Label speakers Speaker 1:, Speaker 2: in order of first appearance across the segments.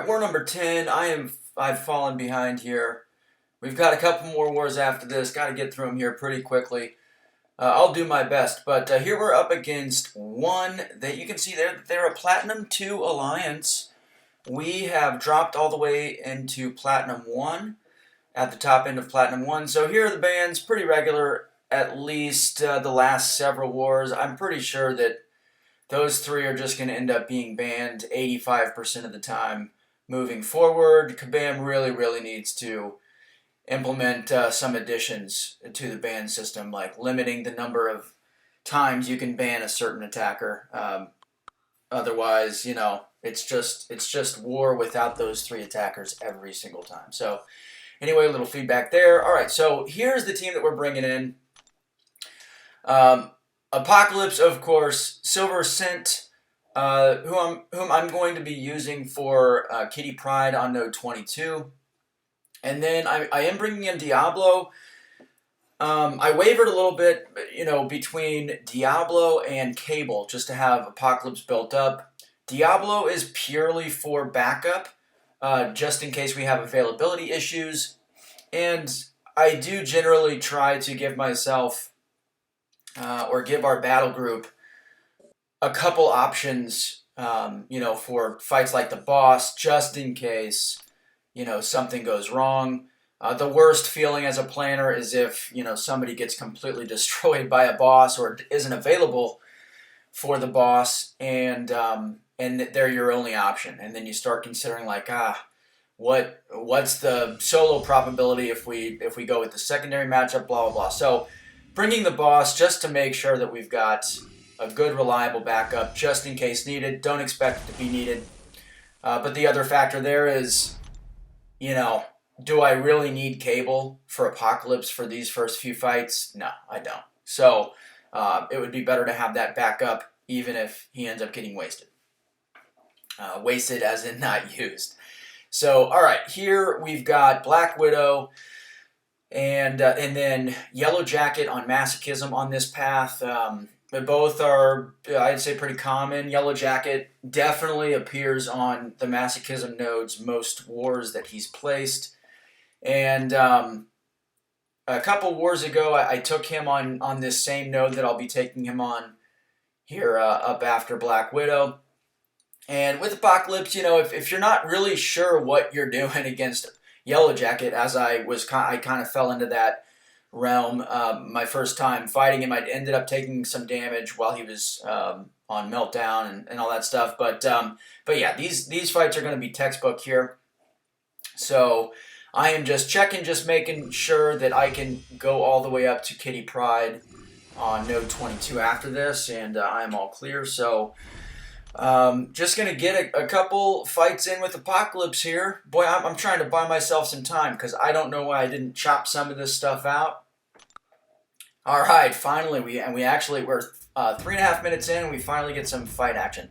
Speaker 1: Alright, war number 10. I've fallen behind here. We've got a couple more wars after this. Got to get through them here pretty quickly. I'll do my best. But here we're up against one that you can see they're a Platinum 2 alliance. We have dropped all the way into Platinum 1 at the top end of Platinum 1. So here are the bans, pretty regular, at least the last several wars. I'm pretty sure that those three are just going to end up being banned 85% of the time moving forward. Kabam really needs to implement some additions to the ban system, like limiting the number of times you can ban a certain attacker. Otherwise, you know, it's just war without those three attackers every single time. So anyway, a little feedback there. All right, so here's the team that we're bringing in. Apocalypse, of course, Silver Scent, whom I'm going to be using for Kitty Pryde on node 22. And then I am bringing in Diablo. I wavered a little bit, you know, between Diablo and Cable just to have Apocalypse built up. Diablo is purely for backup, just in case we have availability issues. And I do generally try to give myself or give our battle group a couple options, you know, for fights like the boss, just in case, you know, something goes wrong. The worst feeling as a planner is if, you know, somebody gets completely destroyed by a boss or isn't available for the boss, and they're your only option. And then you start considering like, what's the solo probability if we go with the secondary matchup, blah blah blah. So bringing the boss just to make sure that we've got a good, reliable backup just in case needed. Don't expect it to be needed. But the other factor there is, you know, do I really need Cable for Apocalypse for these first few fights? No, I don't. So it would be better to have that backup even if he ends up getting wasted. Wasted as in not used. So, all right, here we've got Black Widow and then Yellow Jacket on Masochism on this path. Both are, I'd say, pretty common. Yellow Jacket definitely appears on the Masochism nodes most wars that he's placed. And a couple wars ago, I took him on this same node that I'll be taking him on here up after Black Widow. And with Apocalypse, you know, if you're not really sure what you're doing against Yellow Jacket, as I kind of fell into that realm my first time fighting him. I ended up taking some damage while he was on Meltdown and all that stuff. But yeah, these fights are going to be textbook here. So I am just checking, just making sure that I can go all the way up to Kitty Pryde on node 22 after this, and I'm all clear. So just going to get a couple fights in with Apocalypse here. Boy, I'm trying to buy myself some time because I don't know why I didn't chop some of this stuff out. All right, finally, we're 3.5 minutes in, we finally get some fight action.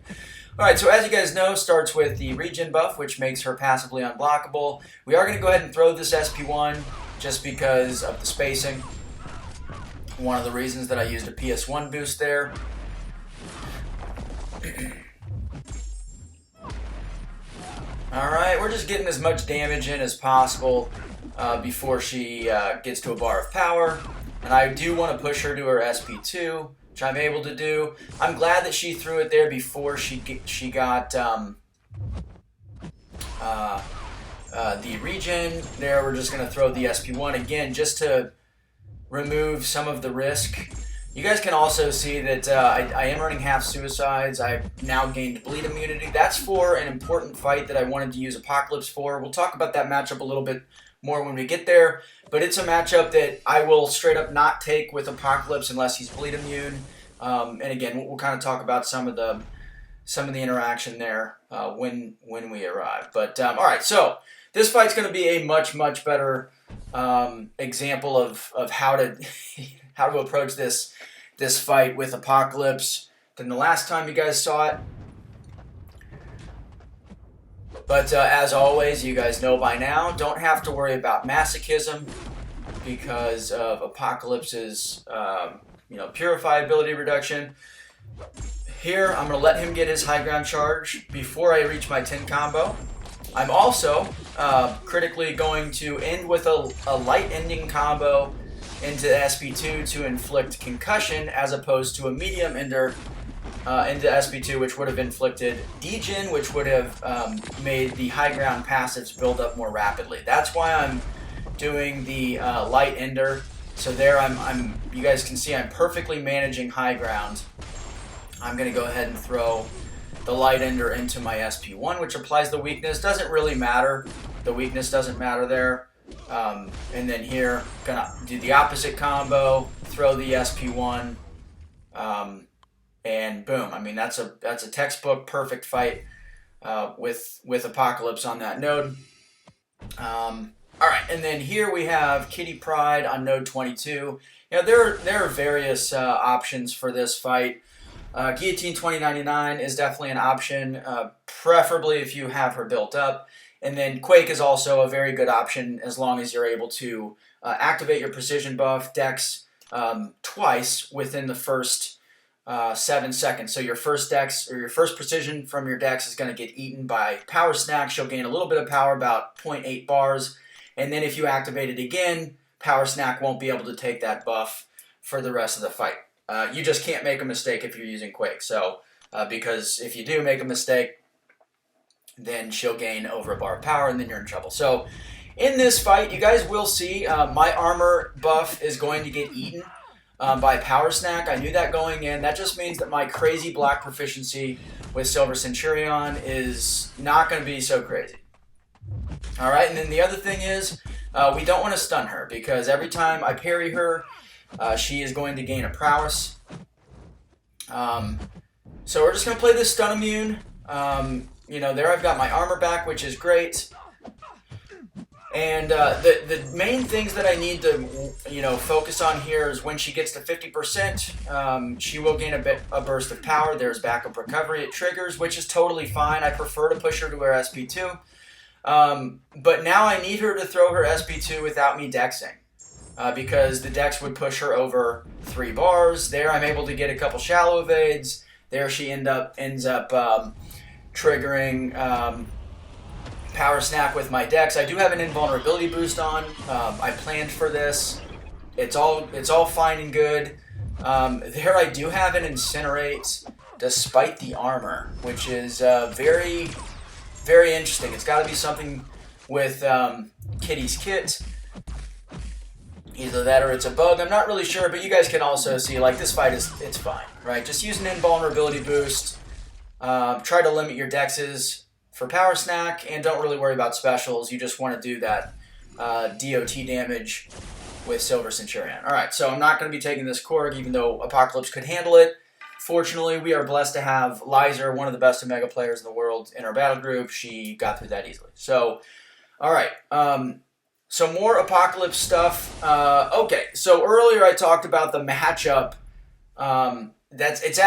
Speaker 1: All right, so as you guys know, starts with the regen buff, which makes her passively unblockable. We are going to go ahead and throw this SP1 just because of the spacing. One of the reasons that I used a PS1 boost there. Alright, we're just getting as much damage in as possible before she gets to a bar of power. And I do want to push her to her SP2, which I'm able to do. I'm glad that she threw it there before she got the regen. There, we're just going to throw the SP1 again just to remove some of the risk. You guys can also see that I am running half suicides. I've now gained bleed immunity. That's for an important fight that I wanted to use Apocalypse for. We'll talk about that matchup a little bit more when we get there. But it's a matchup that I will straight up not take with Apocalypse unless he's bleed immune. And again, we'll kind of talk about some of the interaction there when we arrive. But all right, so this fight's going to be a much better example of how to approach this fight with Apocalypse than the last time you guys saw it. But as always, you guys know by now, don't have to worry about Masochism because of Apocalypse's Purify ability reduction. Here, I'm going to let him get his high ground charge before I reach my 10 combo. I'm also critically going to end with a light ending combo into SP2 to inflict concussion, as opposed to a medium ender into SP2, which would have inflicted degen, which would have made the high ground passives build up more rapidly. That's why I'm doing the light ender. So there, you guys can see I'm perfectly managing high ground. I'm going to go ahead and throw the light ender into my SP1, which applies the weakness. Doesn't really matter. The weakness doesn't matter there. And then here, gonna do the opposite combo, throw the SP1, and boom. I mean, that's a textbook perfect fight with Apocalypse on that node. All right, and then here we have Kitty Pryde on node 22. You know, there are various options for this fight. Guillotine 2099 is definitely an option, preferably if you have her built up. And then Quake is also a very good option as long as you're able to activate your precision buff dex twice within the first 7 seconds. So your first dex, or your first precision from your dex, is going to get eaten by Power Snack. She'll gain a little bit of power, about 0.8 bars. And then if you activate it again, Power Snack won't be able to take that buff for the rest of the fight. You just can't make a mistake if you're using Quake. So, because if you do make a mistake, then she'll gain over a bar of power, and then you're in trouble. So, in this fight, you guys will see my armor buff is going to get eaten by Power Snack. I knew that going in. That just means that my crazy block proficiency with Silver Centurion is not going to be so crazy. All right, and then the other thing is we don't want to stun her, because every time I parry her, she is going to gain a prowess. So we're just going to play this stun immune. You know, there I've got my armor back, which is great. And the main things that I need to, focus on here is when she gets to 50%, she will gain a burst of power. There's backup recovery. It triggers, which is totally fine. I prefer to push her to her SP2. But now I need her to throw her SP2 without me dexing. Because the dex would push her over 3 bars. There I'm able to get a couple shallow evades. There she ends up triggering Power Snap with my dex. I do have an invulnerability boost on. I planned for this. It's all fine and good. There I do have an Incinerate despite the armor, which is very, very interesting. It's got to be something with Kitty's kit. Either that or it's a bug. I'm not really sure, but you guys can also see, like, this fight it's fine, right? Just use an invulnerability boost. Try to limit your dexes for Power Snack, and don't really worry about specials. You just want to do that DOT damage with Silver Centurion. All right, so I'm not going to be taking this Korg, even though Apocalypse could handle it. Fortunately, we are blessed to have Lizer, one of the best Omega players in the world, in our battle group. She got through that easily. So, all right. So more Apocalypse stuff. Okay, so earlier I talked about the matchup. It's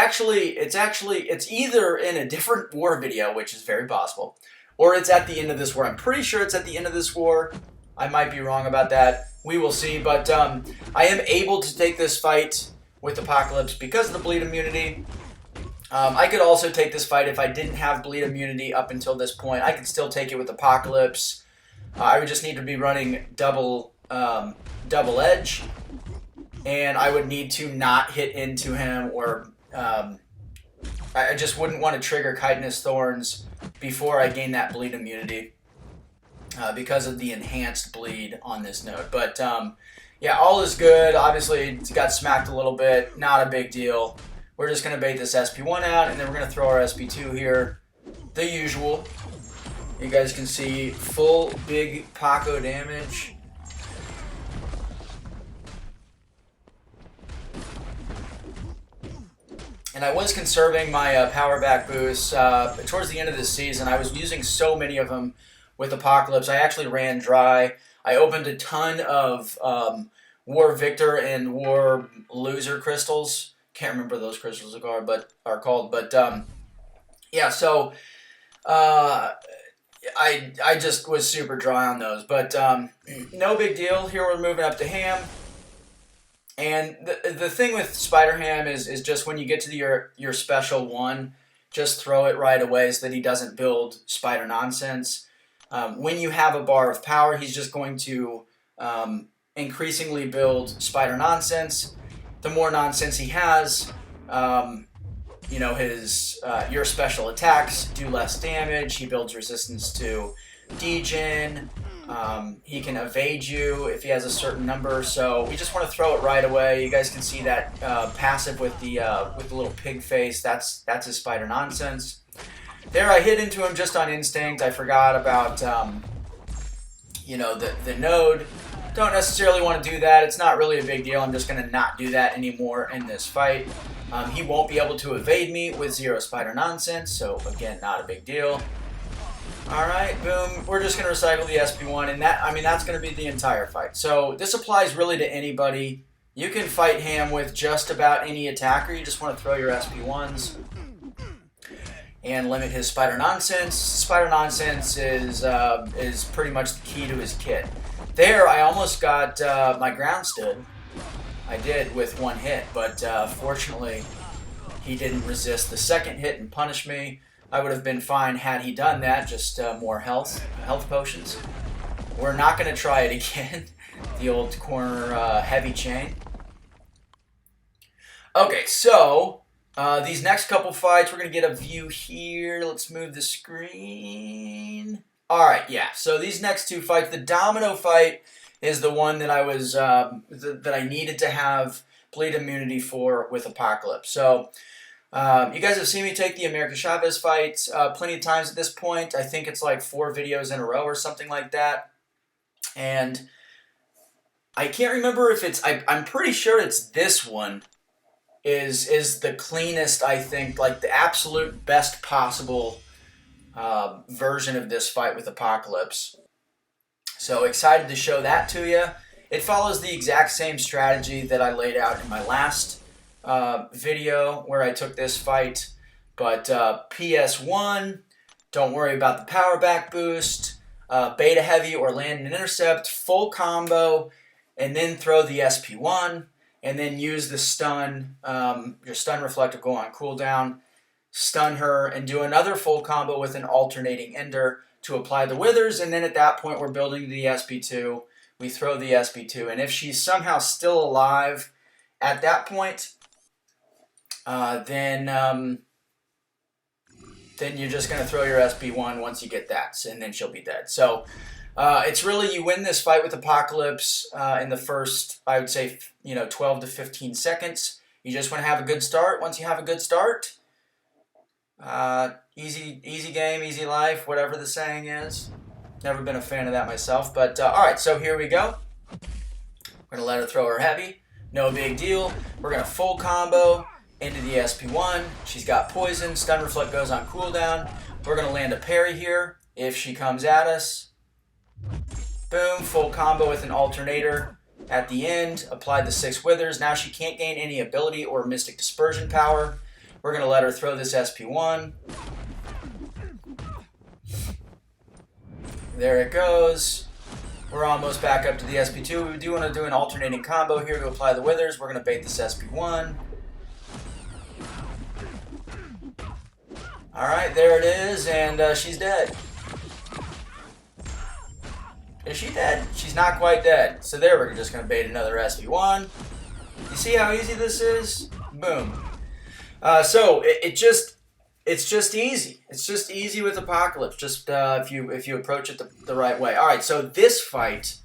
Speaker 1: either in a different war video, which is very possible, or it's at the end of this war. I'm pretty sure it's at the end of this war. I might be wrong about that. We will see. But I am able to take this fight with Apocalypse because of the bleed immunity. I could also take this fight if I didn't have bleed immunity up until this point. I could still take it with Apocalypse. I would just need to be running double edge, and I would need to not hit into him, or I just wouldn't want to trigger Chitinous Thorns before I gain that bleed immunity because of the enhanced bleed on this node. But yeah, all is good. Obviously, it's got smacked a little bit. Not a big deal. We're just going to bait this SP1 out, and then we're going to throw our SP2 here. The usual. You guys can see full big Paco damage. And I was conserving my power back boosts. Towards the end of the season, I was using so many of them with Apocalypse. I actually ran dry. I opened a ton of War Victor and War Loser crystals. Can't remember those crystals are called. But yeah, so I just was super dry on those. But no big deal. Here we're moving up to Ham. And the thing with Spider Ham is just when you get to your special one, just throw it right away so that he doesn't build spider nonsense. When you have a bar of power, he's just going to increasingly build spider nonsense. The more nonsense he has, you know, your special attacks do less damage. He builds resistance to degen. He can evade you if he has a certain number. So we just want to throw it right away. You guys can see that passive with the little pig face. That's his spider nonsense. There, I hit into him just on instinct. I forgot about you know, the node. Don't necessarily want to do that. It's not really a big deal. I'm just going to not do that anymore in this fight. He won't be able to evade me with 0 spider nonsense, so again, not a big deal. Alright, boom. We're just going to recycle the SP1, and that's going to be the entire fight. So this applies really to anybody. You can fight him with just about any attacker. You just want to throw your SP1s and limit his spider nonsense. Spider nonsense is pretty much the key to his kit. There, I almost got my ground stood. I did with 1 hit, but fortunately, he didn't resist the second hit and punish me. I would have been fine had he done that, just more health potions. We're not going to try it again, the old corner heavy chain. Okay, so these next couple fights, we're going to get a view here. Let's move the screen. Alright, yeah, so these next 2 fights, the domino fight is the one that I was that I needed to have bleed immunity for with Apocalypse. So you guys have seen me take the America Chavez fight plenty of times at this point. I think it's like 4 videos in a row or something like that. And I can't remember if it's, I'm pretty sure it's this one is the cleanest, I think, like the absolute best possible version of this fight with Apocalypse. So excited to show that to you. It follows the exact same strategy that I laid out in my last video where I took this fight. But PS1, don't worry about the power back boost. Beta heavy or land and intercept, full combo, and then throw the SP1, and then use the stun. Your stun reflect will go on cooldown. Stun her and do another full combo with an alternating ender to apply the withers, and then at that point we're building the SP2. We throw the SP2, and if she's somehow still alive at that point, then you're just going to throw your SP1 once you get that, and then she'll be dead. So it's really, you win this fight with Apocalypse in the first, I would say, 12 to 15 seconds. You just want to have a good start. Once you have a good start, easy game, easy life, whatever the saying is. Never been a fan of that myself, but alright, so here we go. We're going to let her throw her heavy. No big deal. We're going to full combo into the SP1. She's got poison. Stun reflect goes on cooldown. We're going to land a parry here if she comes at us. Boom, full combo with an alternator. At the end, apply the 6 withers. Now she can't gain any ability or mystic dispersion power. We're going to let her throw this SP1. There it goes. We're almost back up to the SP2. We do want to do an alternating combo here to apply the withers. We're going to bait this SP1. Alright, there it is, and she's dead. Is she dead? She's not quite dead. So there, we're just going to bait another SP1. You see how easy this is? Boom. So it's just easy. It's just easy with Apocalypse. Just if you approach it the right way. All right. So this fight.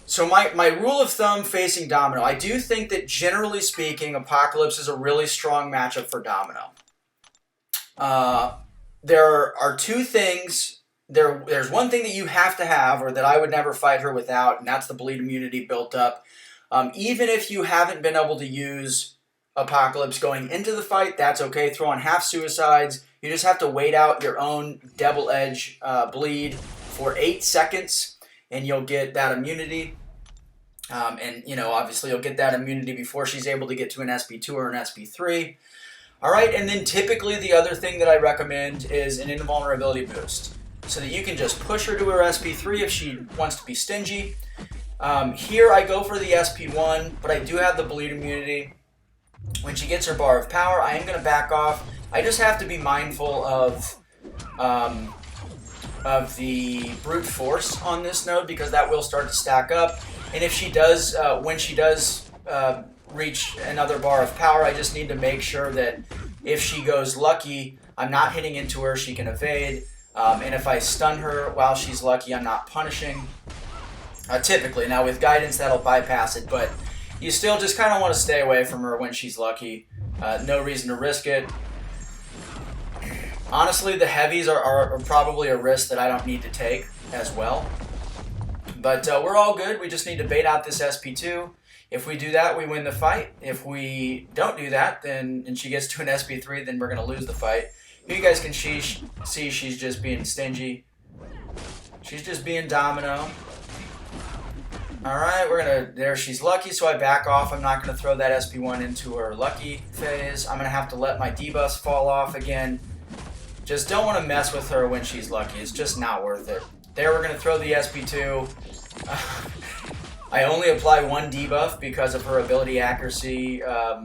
Speaker 1: So my rule of thumb facing Domino. I do think that generally speaking, Apocalypse is a really strong matchup for Domino. There are 2 things. There's one thing that you have to have, or that I would never fight her without, and that's the bleed immunity built up. Even if you haven't been able to use Apocalypse going into the fight, that's okay. Throw on half suicides. You just have to wait out your own double edge bleed for 8 seconds, and you'll get that immunity. And obviously you'll get that immunity before she's able to get to an SP2 or an SP3. All right, and then typically the other thing that I recommend is an invulnerability boost, so that you can just push her to her SP3 if she wants to be stingy. Here I go for the SP1, but I do have the bleed immunity. When she gets her bar of power, I am going to back off. I just have to be mindful of of the brute force on this node because that will start to stack up. And if she does, when she does reach another bar of power, I just need to make sure that if she goes lucky, I'm not hitting into her, she can evade. And if I stun her while she's lucky, I'm not punishing. Typically. Now with guidance, that'll bypass it, but you still just kind of want to stay away from her when she's lucky. No reason to risk it. Honestly, the heavies are probably a risk that I don't need to take as well. But we're all good. We just need to bait out this SP2. If we do that, we win the fight. If we don't do that, then and she gets to an SP3, then we're going to lose the fight. Here you guys can see she's just being stingy. She's just being domino. Alright, there she's lucky, so I back off. I'm not going to throw that SP1 into her lucky phase. I'm going to have to let my debuffs fall off again. Just don't want to mess with her when she's lucky. It's just not worth it. There, we're going to throw the SP2. I only apply one debuff because of her ability accuracy. Yeah,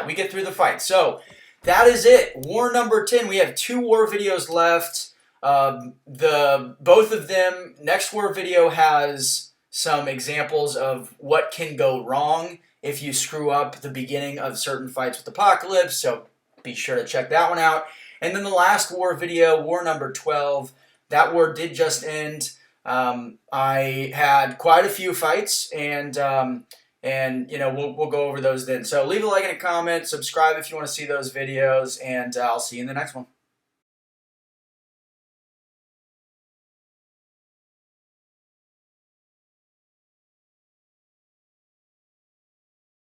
Speaker 1: we get through the fight. So, that is it. War number 10. We have 2 war videos left. Both of them, next war video has some examples of what can go wrong if you screw up the beginning of certain fights with Apocalypse, so be sure to check that one out. And then the last war video, war number 12, that war did just end. I had quite a few fights, and you know, we'll go over those then. So leave a like and a comment, subscribe if you want to see those videos, and I'll see you in the next one.